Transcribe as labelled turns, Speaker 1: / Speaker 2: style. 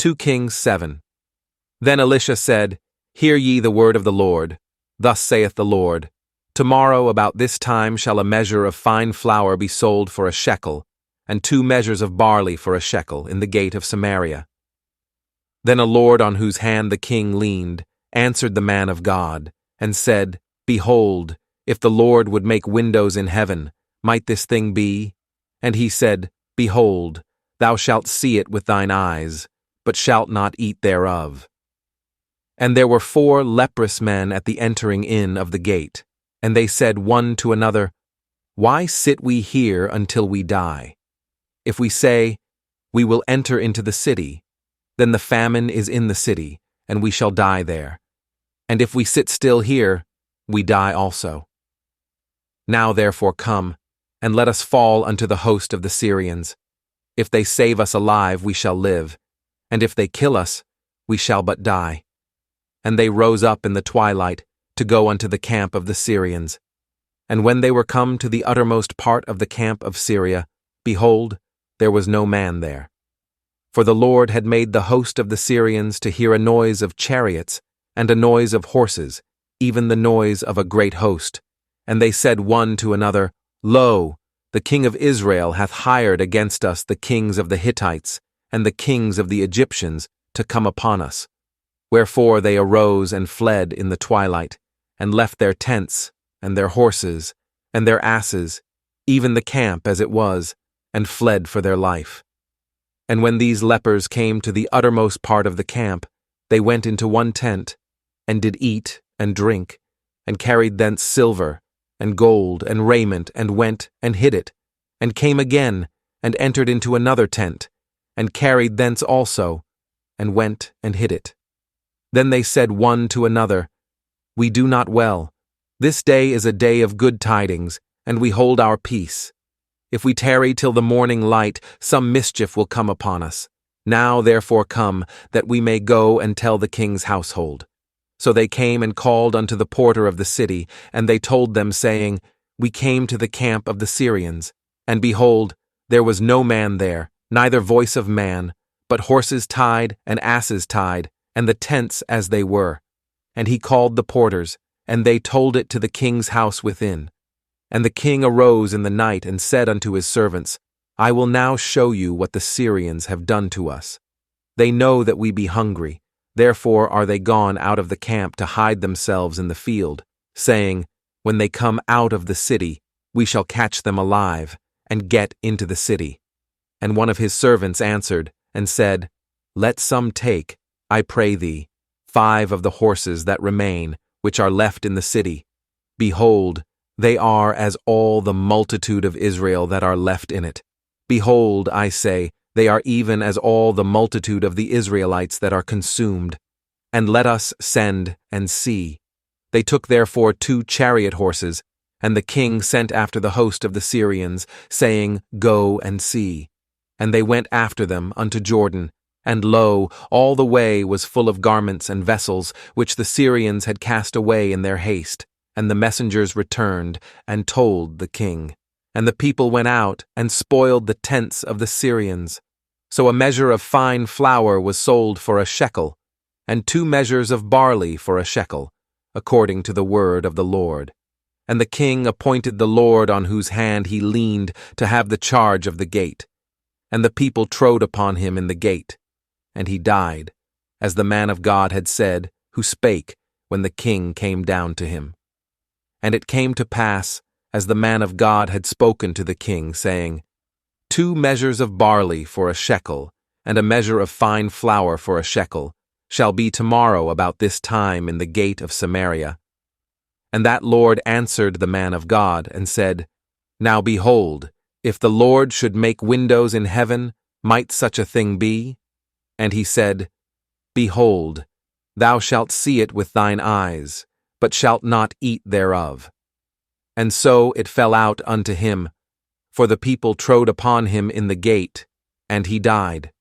Speaker 1: 2 Kings 7. Then Elisha said, Hear ye the word of the Lord. Thus saith the Lord, Tomorrow about this time shall a measure of fine flour be sold for a shekel, and 2 measures of barley for a shekel in the gate of Samaria. Then a lord on whose hand the king leaned answered the man of God, and said, Behold, if the Lord would make windows in heaven, might this thing be? And he said, Behold, thou shalt see it with thine eyes, but shalt not eat thereof. And there were 4 leprous men at the entering in of the gate, and they said one to another, Why sit we here until we die? If we say, We will enter into the city, then the famine is in the city, and we shall die there. And if we sit still here, we die also. Now therefore come, and let us fall unto the host of the Syrians. If they save us alive, we shall live, and if they kill us, we shall but die. And they rose up in the twilight to go unto the camp of the Syrians. And when they were come to the uttermost part of the camp of Syria, behold, there was no man there. For the Lord had made the host of the Syrians to hear a noise of chariots and a noise of horses, even the noise of a great host. And they said one to another, Lo, the king of Israel hath hired against us the kings of the Hittites and the kings of the Egyptians to come upon us. Wherefore they arose and fled in the twilight, and left their tents, and their horses, and their asses, even the camp as it was, and fled for their life. And when these lepers came to the uttermost part of the camp, they went into one tent, and did eat and drink, and carried thence silver, and gold, and raiment, and went and hid it, and came again, and entered into another tent, and carried thence also, and went and hid it. Then they said one to another, We do not well. This day is a day of good tidings, and we hold our peace. If we tarry till the morning light, some mischief will come upon us. Now therefore come, that we may go and tell the king's household. So they came and called unto the porter of the city, and they told them, saying, We came to the camp of the Syrians, and behold, there was no man there, neither voice of man, but horses tied and asses tied, and the tents as they were. And he called the porters, and they told it to the king's house within. And the king arose in the night and said unto his servants, I will now show you what the Syrians have done to us. They know that we be hungry, therefore are they gone out of the camp to hide themselves in the field, saying, When they come out of the city, we shall catch them alive, and get into the city. And one of his servants answered, and said, Let some take, I pray thee, 5 of the horses that remain, which are left in the city. Behold, they are as all the multitude of Israel that are left in it. Behold, I say, they are even as all the multitude of the Israelites that are consumed. And let us send and see. They took therefore 2 chariot horses, and the king sent after the host of the Syrians, saying, Go and see. And they went after them unto Jordan. And lo, all the way was full of garments and vessels, which the Syrians had cast away in their haste. And the messengers returned, and told the king. And the people went out, and spoiled the tents of the Syrians. So a measure of fine flour was sold for a shekel, and 2 measures of barley for a shekel, according to the word of the Lord. And the king appointed the Lord on whose hand he leaned to have the charge of the gate. And the people trode upon him in the gate. And he died, as the man of God had said, who spake when the king came down to him. And it came to pass, as the man of God had spoken to the king, saying, 2 measures of barley for a shekel, and a measure of fine flour for a shekel, shall be tomorrow about this time in the gate of Samaria. And that Lord answered the man of God, and said, Now behold, if the Lord should make windows in heaven, might such a thing be? And he said, Behold, thou shalt see it with thine eyes, but shalt not eat thereof. And so it fell out unto him, for the people trode upon him in the gate, and he died.